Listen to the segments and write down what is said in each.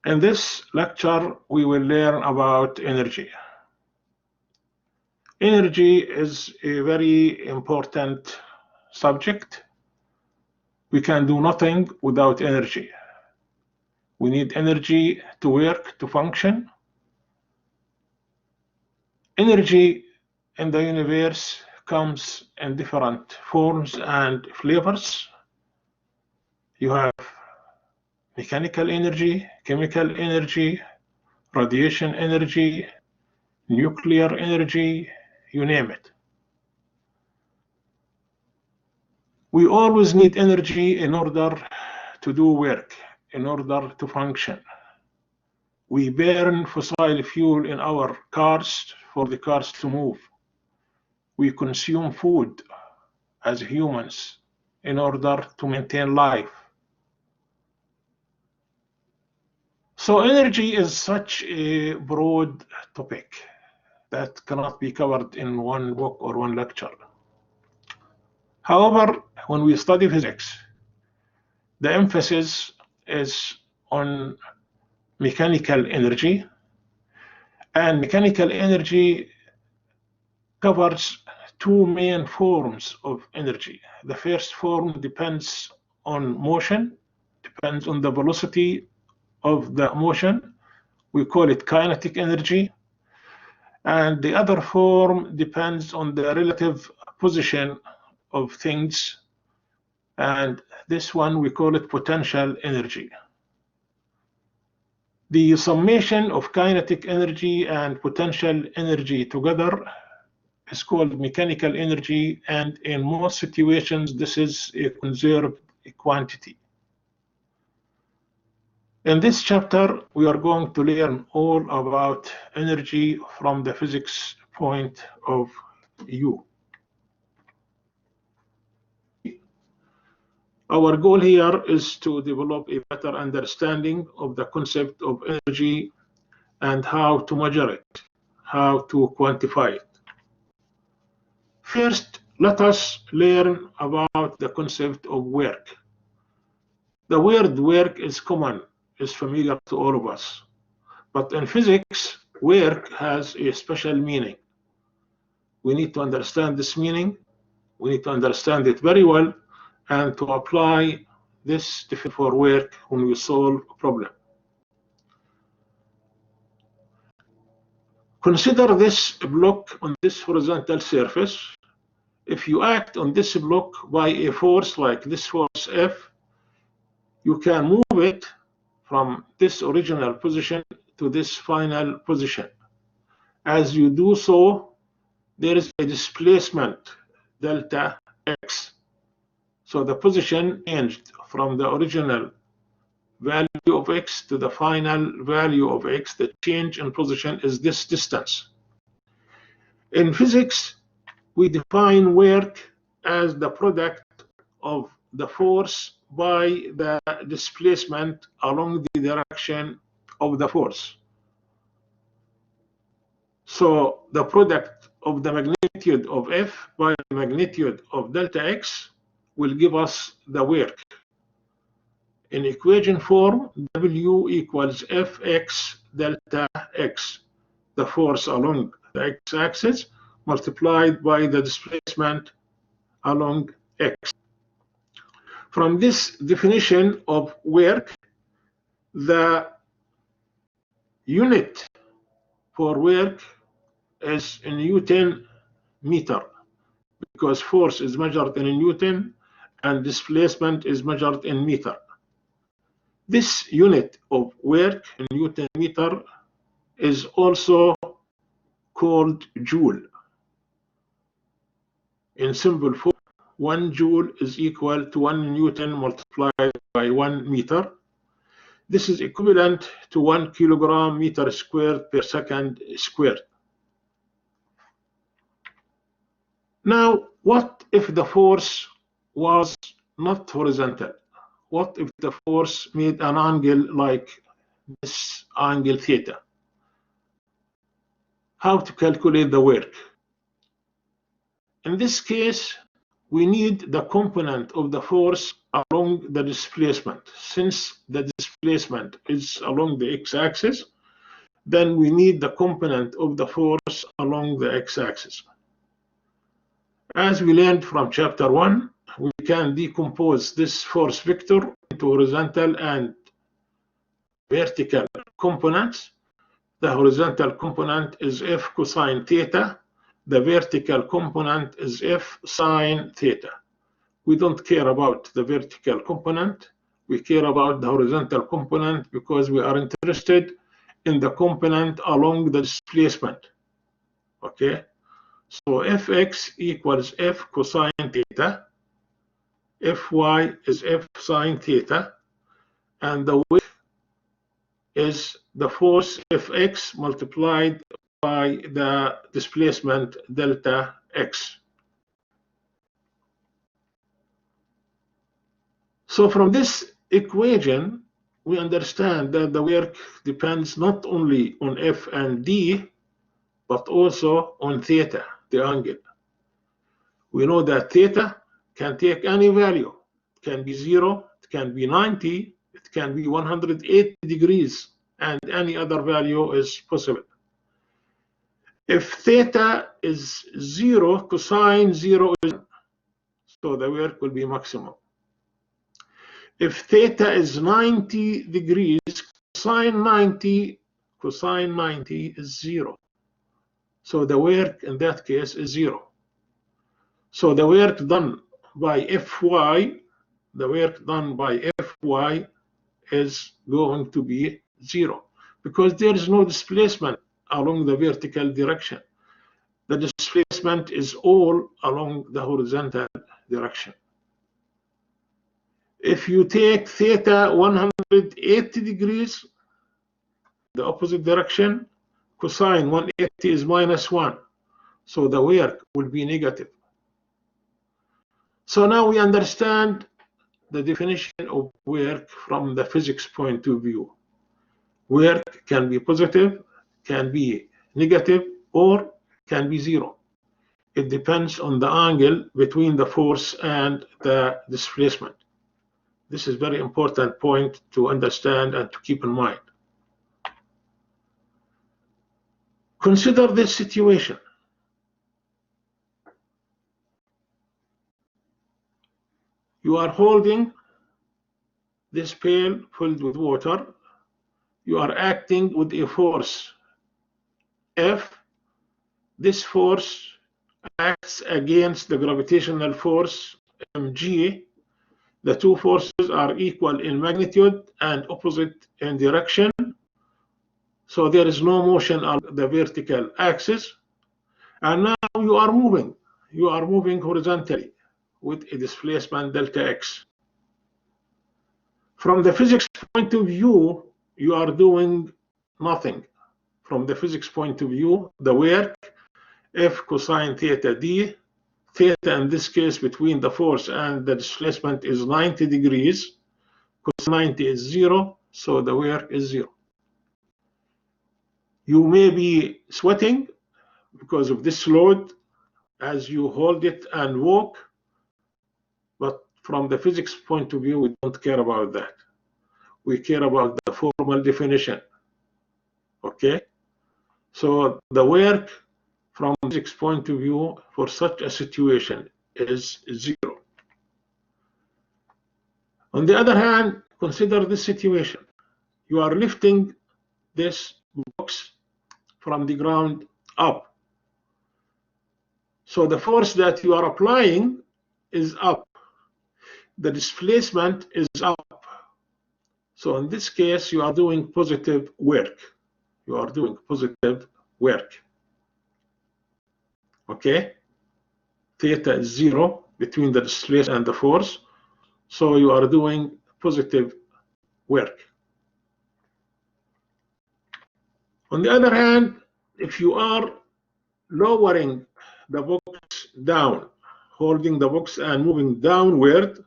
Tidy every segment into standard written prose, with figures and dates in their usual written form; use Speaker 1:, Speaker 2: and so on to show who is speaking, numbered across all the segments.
Speaker 1: In this lecture, we will learn about energy. Energy is a very important subject. We can do nothing without energy. We need energy to work, to function. Energy in the universe comes in different forms and flavors. You have mechanical energy, chemical energy, radiation energy, nuclear energy, you name it. We always need energy in order to do work, in order to function. We burn fossil fuel in our cars for the cars to move. We consume food as humans in order to maintain life. So energy is such a broad topic that cannot be covered in one book or one lecture. However, when we study physics, the emphasis is on mechanical energy, and mechanical energy covers two main forms of energy. The first form depends on motion, depends on the velocity of the motion. We call it kinetic energy. And the other form depends on the relative position of things, and this one we call it potential energy. The summation of kinetic energy and potential energy together is called mechanical energy, and in most situations this is a conserved quantity. In this chapter we are going to learn all about energy from the physics point of view. Our goal here is to develop a better understanding of the concept of energy and how to measure it, how to quantify it. First, let us learn about the concept of work. The word work is common, is familiar to all of us. But in physics, work has a special meaning. We need to understand this meaning. We need to understand it very well and to apply this definition for work when we solve a problem. Consider this block on this horizontal surface. If you act on this block by a force like this force F, you can move it from this original position to this final position. As you do so, there is a displacement, delta x. So the position changed from the original value of x to the final value of x. The change in position is this distance. In physics, we define work as the product of the force by the displacement along the direction of the force. So the product of the magnitude of F by the magnitude of delta x will give us the work. In equation form, W equals Fx delta x, the force along the x-axis multiplied by the displacement along x. From this definition of work, the unit for work is in Newton meter, because force is measured in Newton and displacement is measured in meter. This unit of work in Newton meter is also called joule. In simple form, 1 joule is equal to 1 Newton multiplied by 1 meter. This is equivalent to 1 kilogram meter squared per second squared. Now, what if the force was not horizontal? What if the force made an angle like this angle theta? How to calculate the work? In this case, we need the component of the force along the displacement. Since the displacement is along the x-axis, then we need the component of the force along the x-axis. As we learned from chapter 1, we can decompose this force vector into horizontal and vertical components. The horizontal component is F cosine theta. The vertical component is F sine theta. We don't care about the vertical component. We care about the horizontal component because we are interested in the component along the displacement. Okay? So Fx equals F cosine theta. Fy is F sine theta. And the width is the force Fx multiplied by the displacement delta x. So from this equation, we understand that the work depends not only on F and D, but also on theta, the angle. We know that theta can take any value. It can be 0, it can be 90, it can be 180 degrees, and any other value is possible. If theta is 0, cosine 0 is 1, so the work will be maximum. If theta is 90 degrees, cosine 90 is 0. So the work in that case is 0. So the work done by Fy, is going to be 0 because there is no displacement along the vertical direction. The displacement is all along the horizontal direction. If you take theta 180 degrees, the opposite direction, cosine 180 is -1. So the work will be negative. So now we understand the definition of work from the physics point of view. Work can be positive, can be negative, or can be 0. It depends on the angle between the force and the displacement. This is a very important point to understand and to keep in mind. Consider this situation. You are holding this pail filled with water. You are acting with a force F. This force acts against the gravitational force mg. The two forces are equal in magnitude and opposite in direction. So there is no motion on the vertical axis. And now you are moving. You are moving horizontally with a displacement delta x. From the physics point of view, you are doing nothing. From the physics point of view, the work F cosine theta d, theta in this case between the force and the displacement is 90 degrees. Cosine 90 is 0, so the work is 0. You may be sweating because of this load as you hold it and walk, but from the physics point of view, we don't care about that. We care about the formal definition. Okay? So the work from physics point of view for such a situation is 0. On the other hand, consider this situation. You are lifting this box from the ground up. So the force that you are applying is up. The displacement is up. So in this case, you are doing positive work. You are doing positive work. Okay? Theta is 0 between the displacement and the force. So you are doing positive work. On the other hand, if you are lowering the box down, holding the box and moving downward,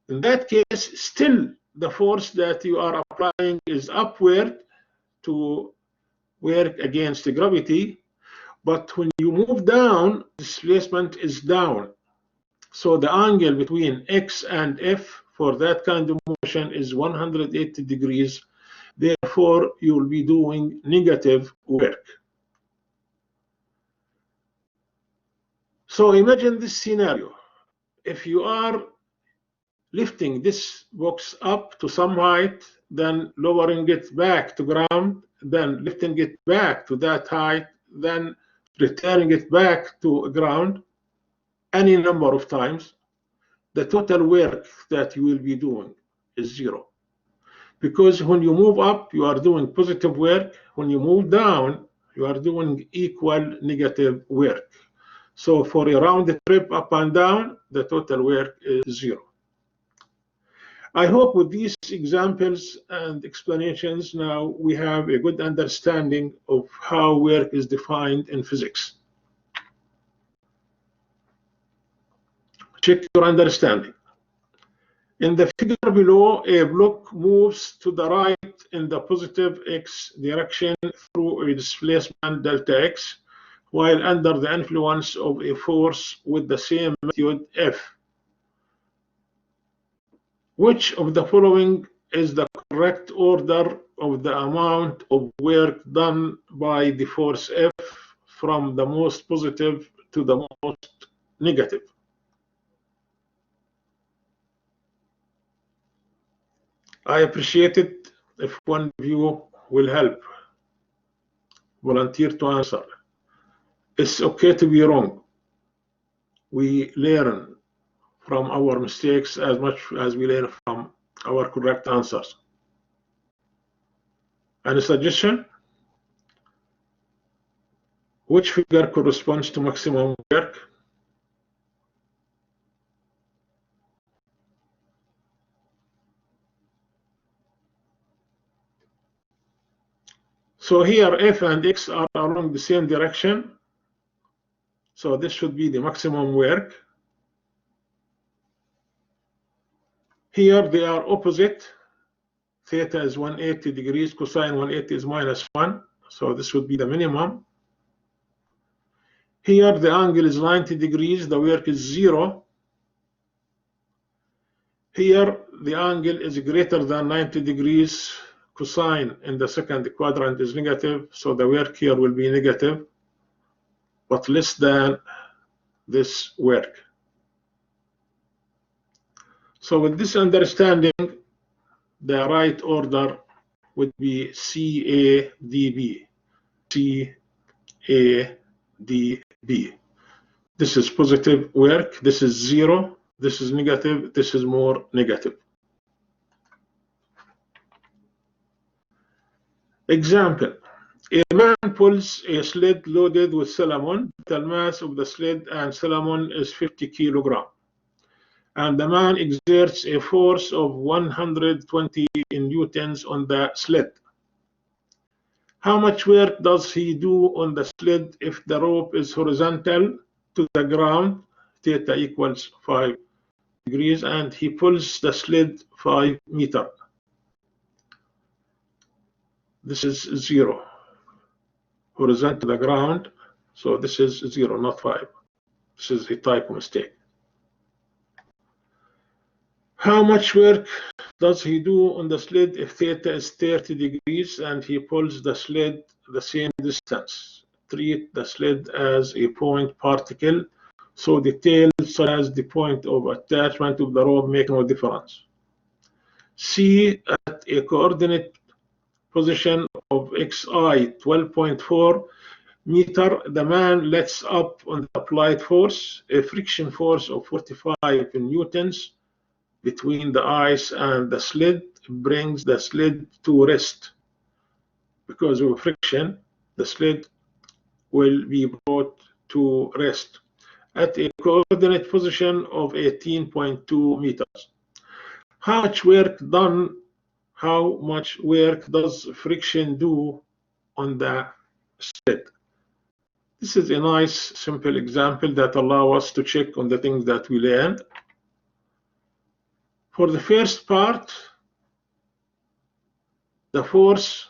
Speaker 1: in that case, still the force that you are applying is upward to work against the gravity. But when you move down, displacement is down. So the angle between x and F for that kind of motion is 180 degrees. Therefore, you will be doing negative work. So imagine this scenario. If you are lifting this box up to some height, then lowering it back to ground, then lifting it back to that height, then returning it back to ground, any number of times, the total work that you will be doing is zero. Because when you move up, you are doing positive work. When you move down, you are doing equal negative work. So for a round trip up and down, the total work is zero. I hope with these examples and explanations now we have a good understanding of how work is defined in physics. Check your understanding. In the figure below, a block moves to the right in the positive x direction through a displacement delta x, while under the influence of a force with the same magnitude F. Which of the following is the correct order of the amount of work done by the force F from the most positive to the most negative? I appreciate it if one of you will help, volunteer to answer. It's okay to be wrong. We learn from our mistakes as much as we learn from our correct answers. Any suggestion? Which figure corresponds to maximum work? So here F and X are along the same direction. So this should be the maximum work. Here they are opposite. Theta is 180 degrees, cosine 180 is -1. So this would be the minimum. Here the angle is 90 degrees, the work is 0. Here the angle is greater than 90 degrees, cosine in the second quadrant is negative, so the work here will be negative, but less than this work. So with this understanding, the right order would be CADB. CADB. This is positive work, this is 0, this is negative, this is more negative. Example. A man pulls a sled loaded with salmon. The mass of the sled and salmon is 50 kilograms. And the man exerts a force of 120 newtons on the sled. How much work does he do on the sled if the rope is horizontal to the ground, theta equals 5 degrees, and he pulls the sled 5 meters? This is 0. Horizontal to the ground, so this is 0, not 5. This is a typo mistake. How much work does he do on the sled if theta is 30 degrees and he pulls the sled the same distance? Treat the sled as a point particle, so details such as the point of attachment of the rope make no difference. C, at a coordinate position of xi 12.4 meter, the man lets up on the applied force, a friction force of 45 newtons between the ice and the sled brings the sled to rest. Because of friction, the sled will be brought to rest at a coordinate position of 18.2 meters. How much work does friction do on the sled? This is a nice, simple example that allows us to check on the things that we learned. For the first part, the force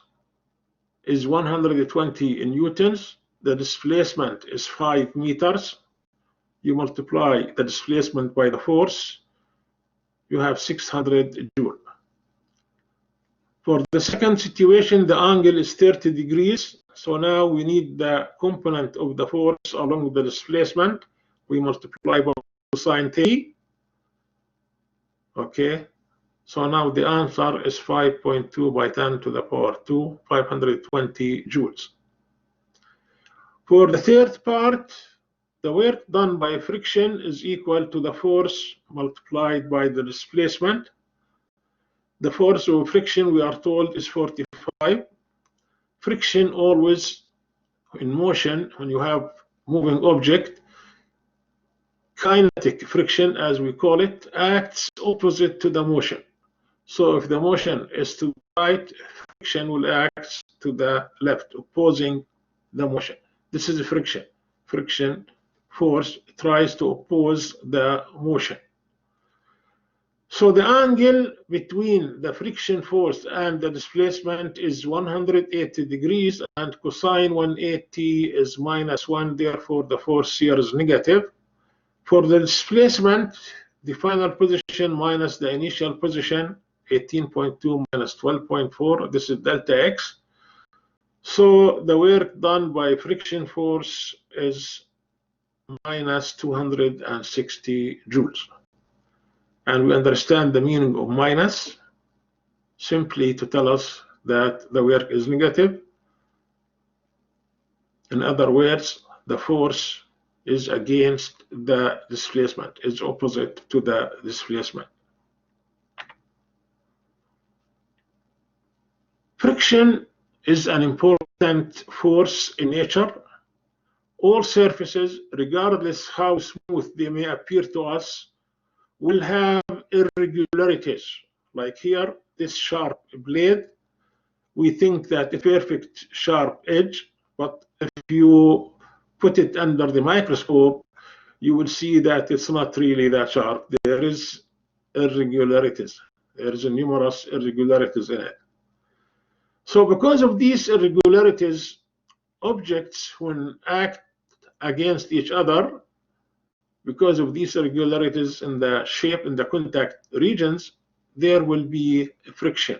Speaker 1: is 120 newtons. The displacement is 5 meters. You multiply the displacement by the force. you have 600 joule. For the second situation, the angle is 30 degrees. So now we need the component of the force along with the displacement. We multiply by cosine theta. Okay. So now the answer is 5.2 by 10 to the power 2, 520 joules. For the third part, the work done by friction is equal to the force multiplied by the displacement. The force of friction, we are told, is 45. Friction always in motion, when you have moving object, kinetic friction, as we call it, acts opposite to the motion. So if the motion is to the right, friction will act to the left, opposing the motion. This is friction. Friction force tries to oppose the motion. So the angle between the friction force and the displacement is 180 degrees, and cosine 180 is -1, therefore the force here is negative. For the displacement, the final position minus the initial position, 18.2 minus 12.4, this is delta x. So the work done by friction force is minus 260 joules. And we understand the meaning of minus simply to tell us that the work is negative. In other words, the force is against the displacement, is opposite to the displacement. Friction is an important force in nature. All surfaces, regardless how smooth they may appear to us, will have irregularities. Like here, this sharp blade, we think that a perfect sharp edge, but if you put it under the microscope, you will see that it's not really that sharp. There is irregularities. There is numerous irregularities in it. So because of these irregularities, objects, when act against each other, because of these irregularities in the shape, in the contact regions, there will be friction.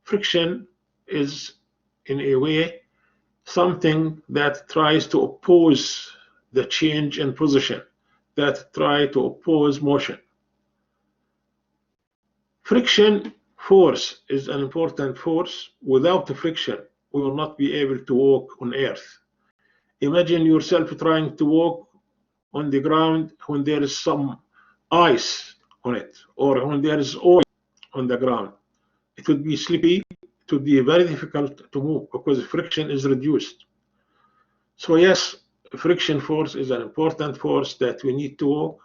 Speaker 1: Friction is, in a way, something that tries to oppose the change in position, that try to oppose motion. Friction force is an important force. Without the friction, we will not be able to walk on Earth. Imagine yourself trying to walk on the ground when there is some ice on it, or when there is oil on the ground. It would be slippy. It would be very difficult to move because friction is reduced. So yes, friction force is an important force that we need to walk.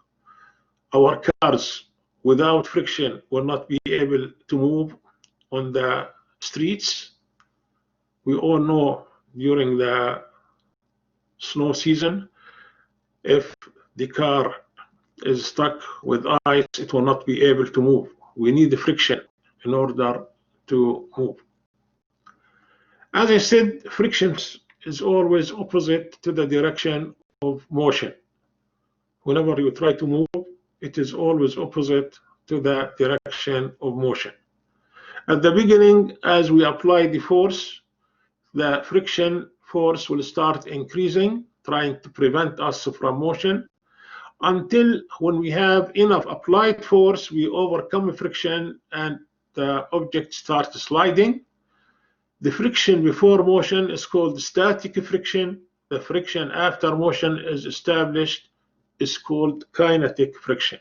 Speaker 1: Our cars, without friction, will not be able to move on the streets. We all know during the snow season, if the car is stuck with ice, it will not be able to move. We need the friction in order to move. As I said, friction is always opposite to the direction of motion. Whenever you try to move, it is always opposite to the direction of motion. At the beginning, as we apply the force, the friction force will start increasing, trying to prevent us from motion, until when we have enough applied force, we overcome friction and the object starts sliding. The friction before motion is called static friction. The friction after motion is established is called kinetic friction.